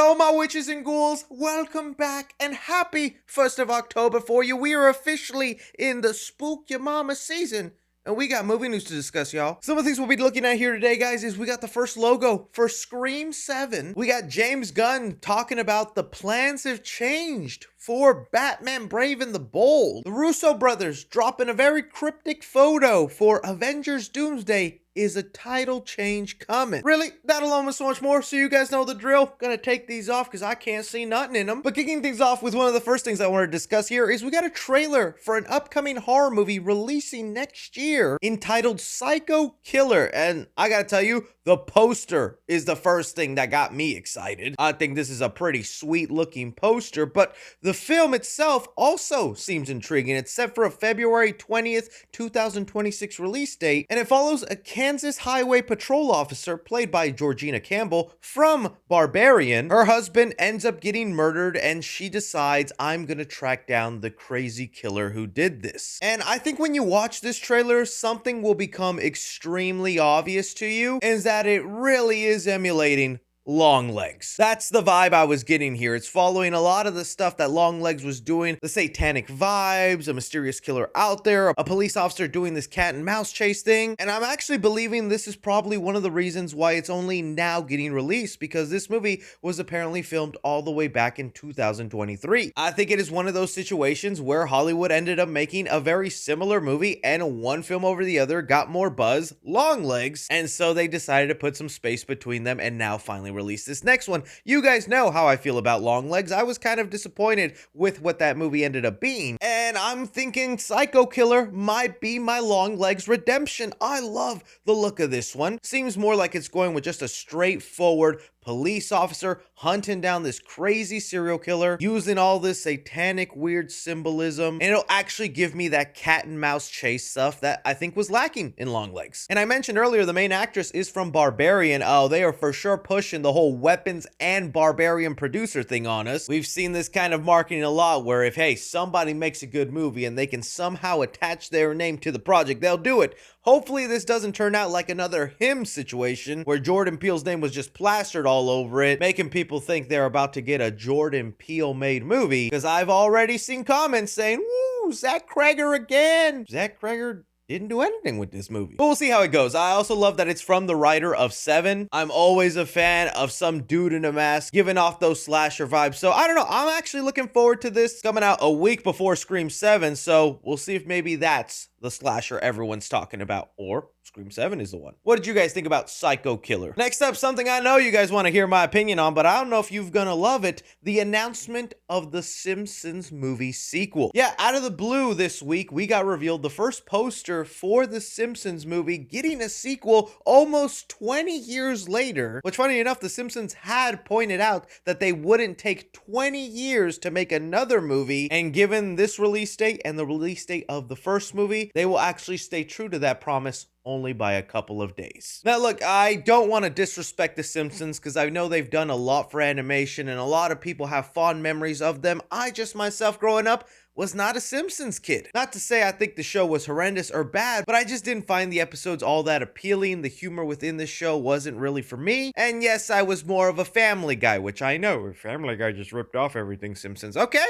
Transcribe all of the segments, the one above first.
Hello, my witches and ghouls. Welcome back and happy 1st of October for you. We are officially in the Spook Your Mama season. And we got movie news to discuss, y'all. Some of the things we'll be looking at here today, guys, is we got the first logo for Scream 7. We got James Gunn talking about the plans have changed for Batman Brave and the Bold. The Russo brothers dropping a very cryptic photo for Avengers Doomsday is a title change coming. Really? That alone and so much more, so you guys know the drill. Gonna take these off because I can't see nothing in them. But kicking things off with one of the first things I want to discuss here is we got a trailer for an upcoming horror movie releasing next year entitled Psycho Killer. And I gotta tell you, the poster is the first thing that got me excited. I think this is a pretty sweet looking poster, but the film itself also seems intriguing. It's set for a February 20th, 2026 release date, and it follows a Kansas Highway Patrol officer played by Georgina Campbell from Barbarian. Her husband ends up getting murdered and she decides, I'm gonna track down the crazy killer who did this. And I think when you watch this trailer, something will become extremely obvious to you, is that it really is emulating Longlegs. That's the vibe I was getting here. It's following a lot of the stuff that Longlegs was doing, the satanic vibes, a mysterious killer out there, a police officer doing this cat and mouse chase thing. And I'm actually believing this is probably one of the reasons why it's only now getting released, because this movie was apparently filmed all the way back in 2023. I think it is one of those situations where Hollywood ended up making a very similar movie and one film over the other got more buzz, Longlegs, and so they decided to put some space between them and now finally release this next one. You guys know how I feel about Longlegs. I was kind of disappointed with what that movie ended up being, and I'm thinking Psycho Killer might be my Longlegs redemption. I love the look of this one. Seems more like it's going with just a straightforward police officer hunting down this crazy serial killer, using all this satanic weird symbolism, and it'll actually give me that cat and mouse chase stuff that I think was lacking in Longlegs. And I mentioned earlier the main actress is from Barbarian. Oh, they are for sure pushing the whole weapons and Barbarian producer thing on us. We've seen this kind of marketing a lot where if, hey, somebody makes a good movie and they can somehow attach their name to the project, they'll do it. Hopefully this doesn't turn out like another Him situation where Jordan Peele's name was just plastered all over it, making people think they're about to get a Jordan Peele made movie, because I've already seen comments saying, woo, Zach Cregger again. Zach Cregger didn't do anything with this movie. But we'll see how it goes. I also love that it's from the writer of Seven. I'm always a fan of some dude in a mask giving off those slasher vibes. So I don't know. I'm actually looking forward to this. Coming out a week before Scream 7. So we'll see if maybe that's the slasher everyone's talking about, or Scream 7 is the one. What did you guys think about Psycho Killer? Next up, something I know you guys want to hear my opinion on, but I don't know if you're gonna love it. The announcement of the Simpsons movie sequel. Yeah, out of the blue this week, we got revealed the first poster for the Simpsons movie getting a sequel almost 20 years later, which funny enough, the Simpsons had pointed out that they wouldn't take 20 years to make another movie, and given this release date and the release date of the first movie, they will actually stay true to that promise only by a couple of days. Now look, I don't want to disrespect the Simpsons because I know they've done a lot for animation and a lot of people have fond memories of them. I just myself growing up was not a Simpsons kid. Not to say I think the show was horrendous or bad, but I just didn't find the episodes all that appealing. The humor within the show wasn't really for me. And yes, I was more of a Family Guy, which I know Family Guy just ripped off everything Simpsons. Okay.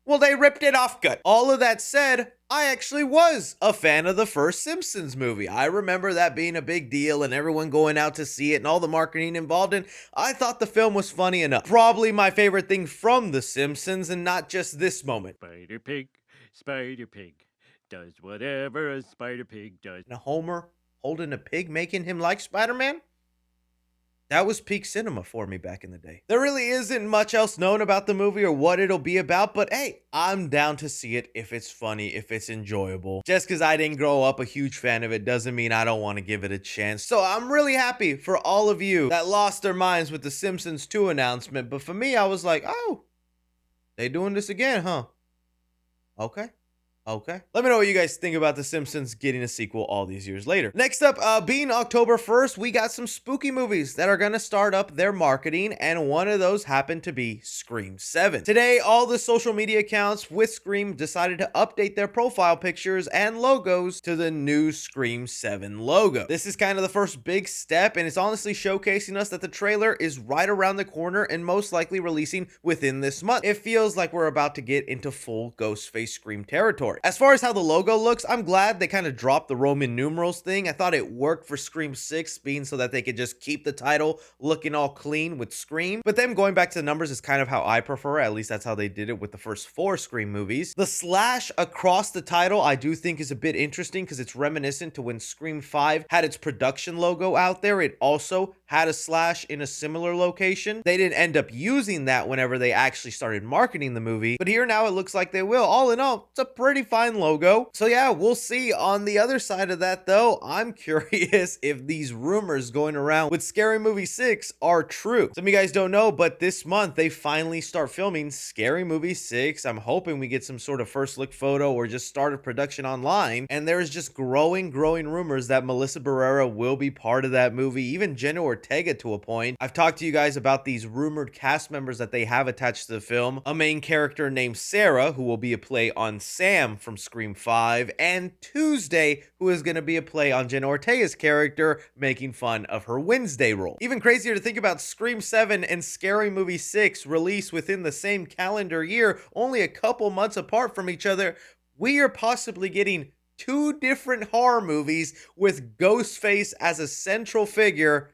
Well, they ripped it off good. All of that said, I actually was a fan of the first Simpsons movie. I remember that being a big deal and everyone going out to see it and all the marketing involved, and I thought the film was funny enough. Probably my favorite thing from The Simpsons, and not just this moment. Spider Pig does whatever a Spider Pig does. And Homer holding a pig, making him like Spider-Man? That was peak cinema for me back in the day. There really isn't much else known about the movie or what it'll be about, but hey, I'm down to see it if it's funny, if it's enjoyable. Just because I didn't grow up a huge fan of it doesn't mean I don't want to give it a chance. So I'm really happy for all of you that lost their minds with the Simpsons 2 announcement, but for me, I was like, oh, they doing this again, huh? Okay. Okay. Let me know what you guys think about The Simpsons getting a sequel all these years later. Next up, being October 1st, we got some spooky movies that are going to start up their marketing, and one of those happened to be Scream 7. Today, all the social media accounts with Scream decided to update their profile pictures and logos to the new Scream 7 logo. This is kind of the first big step, and it's honestly showcasing us that the trailer is right around the corner and most likely releasing within this month. It feels like we're about to get into full Ghostface Scream territory. As far as how the logo looks, I'm glad they kind of dropped the Roman numerals thing. I thought it worked for Scream 6, being so that they could just keep the title looking all clean with Scream. But them going back to the numbers is kind of how I prefer. At least that's how they did it with the first 4 Scream movies. The slash across the title I do think is a bit interesting because it's reminiscent to when Scream 5 had its production logo out there. It also had a slash in a similar location. They didn't end up using that whenever they actually started marketing the movie, but here now it looks like they will. All in all, it's a pretty fine logo. So yeah, we'll see. On the other side of that though, I'm curious if these rumors going around with Scary Movie 6 are true. Some of you guys don't know, but this month they finally start filming Scary Movie 6. I'm hoping we get some sort of first look photo or just started production online. And there's just growing rumors that Melissa Barrera will be part of that movie, even Jenna Ortega to a point. I've talked to you guys about these rumored cast members that they have attached to the film. A main character named Sarah, who will be a play on Sam from Scream 5, and Tuesday, who is going to be a play on Jenna Ortega's character, making fun of her Wednesday role. Even crazier to think about, Scream 7 and Scary Movie 6 release within the same calendar year, only a couple months apart from each other. We are possibly getting 2 different horror movies with Ghostface as a central figure.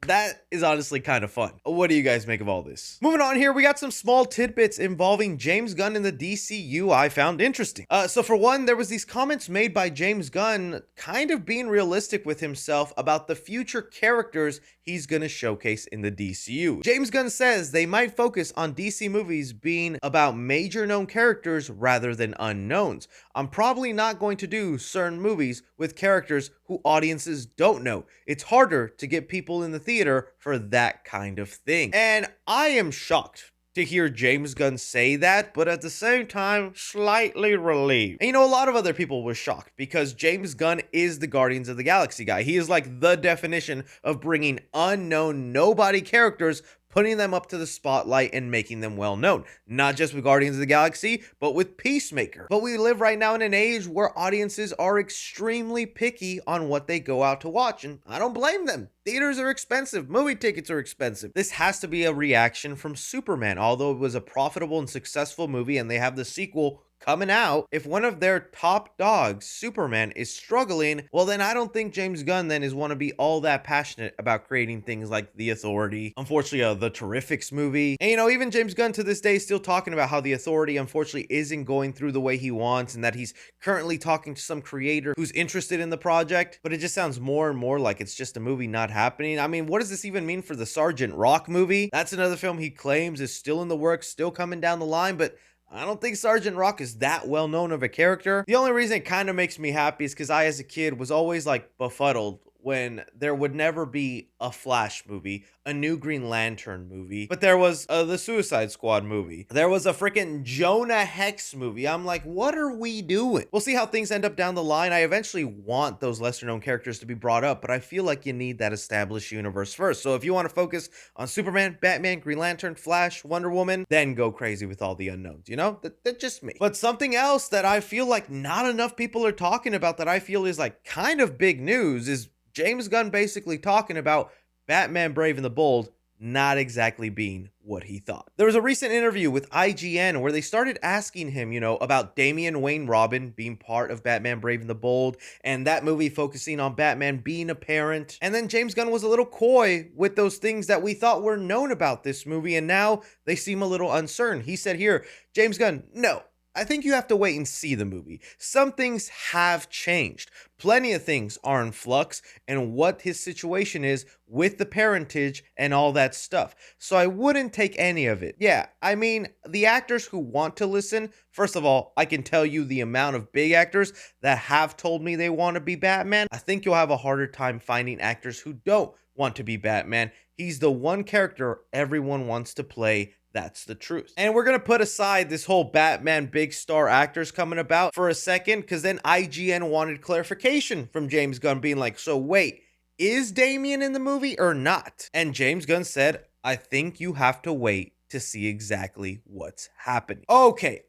That is honestly kind of fun. What do you guys make of all this? Moving on here, we got some small tidbits involving James Gunn and the DCU I found interesting. So for one, there was these comments made by James Gunn kind of being realistic with himself about the future characters he's gonna showcase in the DCU. James Gunn says they might focus on DC movies being about major known characters rather than unknowns. I'm probably not going to do certain movies with characters who audiences don't know. It's harder to get people in the theater for that kind of thing. And I am shocked to hear James Gunn say that, but at the same time, slightly relieved. And you know, a lot of other people were shocked because James Gunn is the Guardians of the Galaxy guy. He is like the definition of bringing unknown, nobody characters, putting them up to the spotlight and making them well known. Not just with Guardians of the Galaxy, but with Peacemaker. But we live right now in an age where audiences are extremely picky on what they go out to watch, and I don't blame them. Theaters are expensive, movie tickets are expensive. This has to be a reaction from Superman. Although it was a profitable and successful movie and they have the sequel coming out, if one of their top dogs, Superman, is struggling, well then I don't think James Gunn then is want to be all that passionate about creating things like The Authority, unfortunately the Terrifics movie. And you know, even James Gunn to this day is still talking about how The Authority unfortunately isn't going through the way he wants, and that he's currently talking to some creator who's interested in the project, but it just sounds more and more like it's just a movie not happening. I mean, what does this even mean for the Sergeant Rock movie? That's another film he claims is still in the works, still coming down the line, but I don't think Sergeant Rock is that well known of a character. The only reason it kind of makes me happy is because I, as a kid, was always like befuddled when there would never be a Flash movie, a new Green Lantern movie, but there was the Suicide Squad movie. There was a freaking Jonah Hex movie. I'm like, what are we doing? We'll see how things end up down the line. I eventually want those lesser known characters to be brought up, but I feel like you need that established universe first. So if you want to focus on Superman, Batman, Green Lantern, Flash, Wonder Woman, then go crazy with all the unknowns, you know? That's just me. But something else that I feel like not enough people are talking about that I feel is like kind of big news is James Gunn basically talking about Batman Brave and the Bold not exactly being what he thought. There was a recent interview with IGN where they started asking him, you know, about Damian Wayne Robin being part of Batman Brave and the Bold, and that movie focusing on Batman being a parent. And then James Gunn was a little coy with those things that we thought were known about this movie, and now they seem a little uncertain. He said here, James Gunn, no, I think you have to wait and see the movie. Some things have changed. Plenty of things are in flux, and what his situation is with the parentage and all that stuff. So I wouldn't take any of it. Yeah, I mean, the actors who want to listen, first of all, I can tell you the amount of big actors that have told me they want to be Batman. I think you'll have a harder time finding actors who don't want to be Batman. He's the one character everyone wants to play that's the truth. And we're gonna put aside this whole Batman big star actors coming about for a second, because then IGN wanted clarification from James Gunn, being like, so wait, is Damian in the movie or not? And James Gunn said, I think you have to wait to see exactly what's happening. Okay,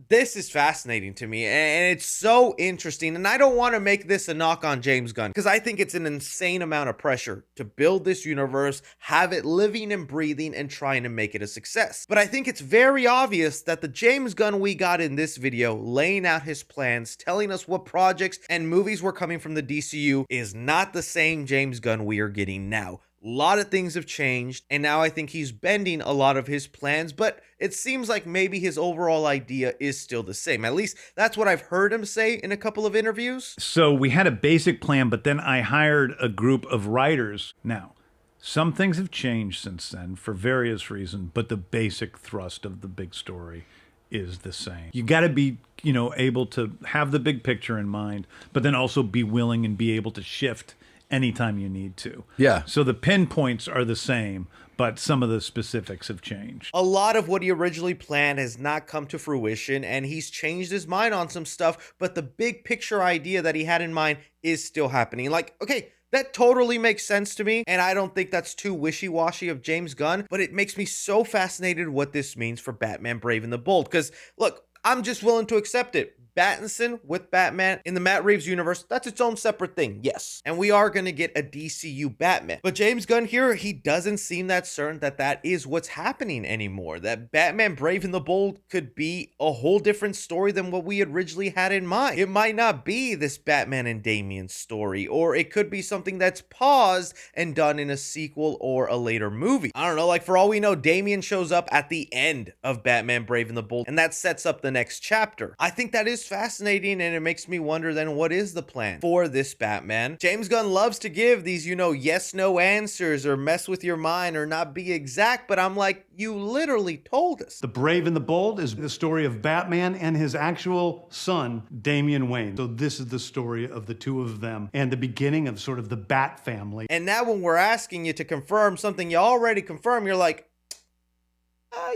this is fascinating to me, and it's so interesting, and I don't want to make this a knock on James Gunn, because I think it's an insane amount of pressure to build this universe, have it living and breathing, and trying to make it a success. But I think it's very obvious that the James Gunn we got in this video, laying out his plans, telling us what projects and movies were coming from the DCU, is not the same James Gunn we are getting now. A lot of things have changed, and now I think he's bending a lot of his plans, but it seems like maybe his overall idea is still the same. At least that's what I've heard him say in a couple of interviews. So we had a basic plan, but then I hired a group of writers. Now, some things have changed since then for various reasons, but the basic thrust of the big story is the same. You got to be, able to have the big picture in mind, but then also be willing and be able to shift anytime you need to. Yeah. So the pinpoints are the same, but some of the specifics have changed. A lot of what he originally planned has not come to fruition, and he's changed his mind on some stuff, but the big picture idea that he had in mind is still happening. Like, okay, that totally makes sense to me, and I don't think that's too wishy-washy of James Gunn, but it makes me so fascinated what this means for Batman Brave and the Bold, because, look, I'm just willing to accept it. Pattinson with Batman in the Matt Reeves universe, that's its own separate thing, yes. And we are going to get a DCU Batman. But James Gunn here, he doesn't seem that certain that that is what's happening anymore. That Batman Brave and the Bold could be a whole different story than what we originally had in mind. It might not be this Batman and Damian story, or it could be something that's paused and done in a sequel or a later movie. I don't know, like for all we know, Damian shows up at the end of Batman Brave and the Bold, and that sets up the next chapter. I think that is fascinating, and it makes me wonder then what is the plan for this Batman. James Gunn loves to give these, yes, no answers or mess with your mind or not be exact, but I'm like, you literally told us. The Brave and the Bold is the story of Batman and his actual son, Damian Wayne. So this is the story of the two of them and the beginning of sort of the Bat family. And now when we're asking you to confirm something you already confirmed, you're like,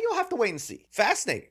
you'll have to wait and see. Fascinating.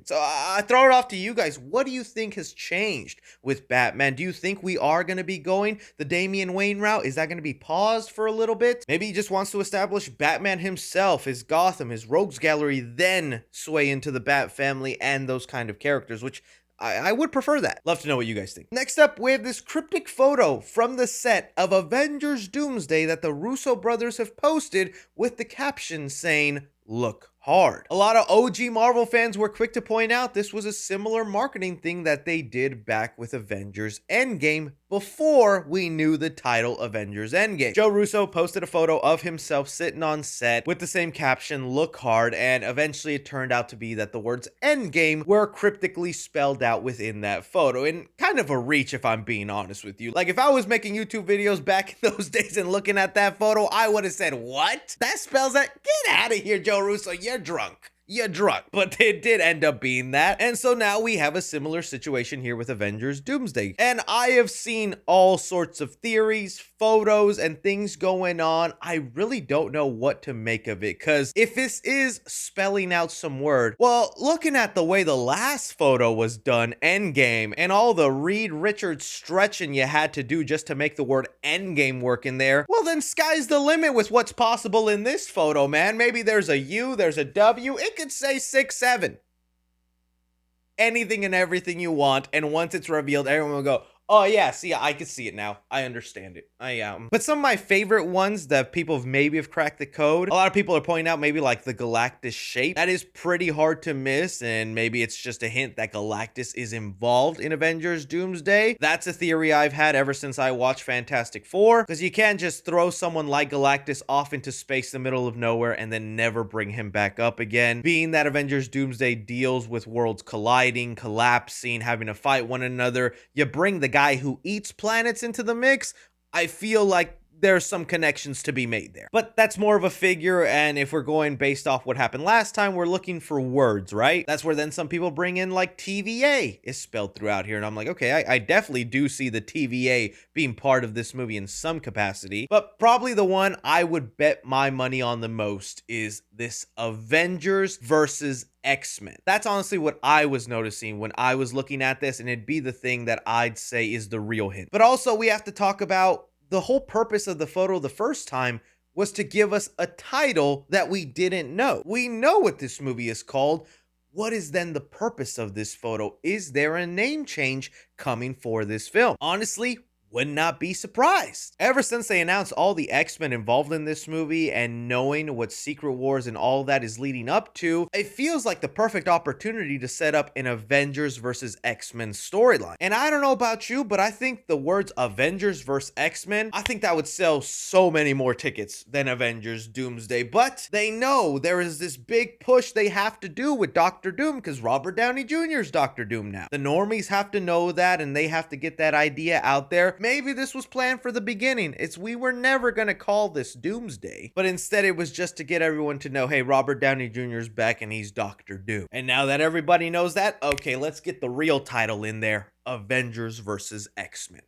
So I throw it off to you guys. What do you think has changed with Batman? Do you think we are going to be going the Damian Wayne route? Is that going to be paused for a little bit? Maybe he just wants to establish Batman himself, his Gotham, his Rogues Gallery, then sway into the Bat family and those kind of characters, which I would prefer that. Love to know what you guys think. Next up, we have this cryptic photo from the set of Avengers Doomsday that the Russo brothers have posted with the caption saying, "Look hard." A lot of OG Marvel fans were quick to point out this was a similar marketing thing that they did back with Avengers Endgame before we knew the title Avengers Endgame. Joe Russo posted a photo of himself sitting on set with the same caption, "Look hard," and eventually it turned out to be that the words Endgame were cryptically spelled out within that photo, and kind of a reach if I'm being honest with you. Like if I was making YouTube videos back in those days and looking at that photo, I would have said, what? That spells that? Get out of here, Joe Russo, you're drunk. You're drunk. But it did end up being that. And so now we have a similar situation here with Avengers Doomsday. And I have seen all sorts of theories, photos, and things going on. I really don't know what to make of it, because if this is spelling out some word, well, looking at the way the last photo was done, Endgame, and all the Reed Richards stretching you had to do just to make the word Endgame work in there, well, then sky's the limit with what's possible in this photo, man. Maybe there's a U, there's a W, it could say 6-7. Anything and everything you want, and once it's revealed, everyone will go, oh yeah, see, I can see it now. I understand it. But some of my favorite ones that people have cracked the code, a lot of people are pointing out maybe like the Galactus shape. That is pretty hard to miss, and maybe it's just a hint that Galactus is involved in Avengers Doomsday. That's a theory I've had ever since I watched Fantastic Four, because you can't just throw someone like Galactus off into space in the middle of nowhere and then never bring him back up again. Being that Avengers Doomsday deals with worlds colliding, collapsing, having to fight one another, you bring the guy who eats planets into the mix, I feel like there's some connections to be made there. But that's more of a figure, and if we're going based off what happened last time, we're looking for words, right? That's where then some people bring in like TVA is spelled throughout here, and I'm like, okay, I definitely do see the TVA being part of this movie in some capacity, but probably the one I would bet my money on the most is this Avengers versus X-Men. That's honestly what I was noticing when I was looking at this, and it'd be the thing that I'd say is the real hint. But also, we have to talk about the whole purpose of the photo the first time was to give us a title that we didn't know. We know what this movie is called. What is then the purpose of this photo? Is there a name change coming for this film? Honestly, would not be surprised. Ever since they announced all the X-Men involved in this movie and knowing what Secret Wars and all that is leading up to, it feels like the perfect opportunity to set up an Avengers versus X-Men storyline. And I don't know about you, but I think the words Avengers versus X-Men, I think that would sell so many more tickets than Avengers Doomsday. But they know there is this big push they have to do with Doctor Doom because Robert Downey Jr. is Doctor Doom now. The normies have to know that, and they have to get that idea out there. Maybe this was planned for the beginning. We were never going to call this Doomsday, but instead it was just to get everyone to know, hey, Robert Downey Jr. is back and he's Doctor Doom. And now that everybody knows that, okay, let's get the real title in there, Avengers versus X-Men.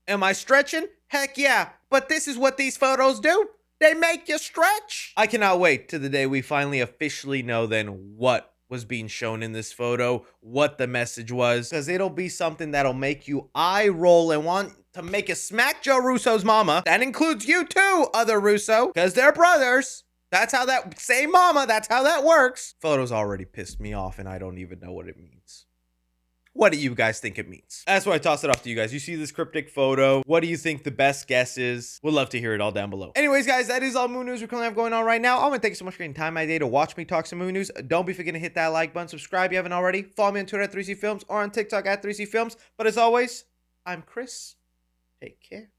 Am I stretching? Heck yeah, but this is what these photos do. They make you stretch. I cannot wait to the day we finally officially know then what was being shown in this photo, what the message was, because it'll be something that'll make you eye roll and want to make a smack Joe Russo's mama. That includes you too, other Russo, because they're brothers. That's how that, same mama, that's how that works. Photo's already pissed me off and I don't even know what it means. What do you guys think it means? That's why I toss it off to you guys. You see this cryptic photo. What do you think the best guess is? Would love to hear it all down below. Anyways, guys, that is all movie news we currently have going on right now. I want to thank you so much for taking time out of my day to watch me talk some movie news. Don't be forgetting to hit that like button. Subscribe if you haven't already. Follow me on Twitter at 3C Films or on TikTok at 3C Films. But as always, I'm Chris. Take care.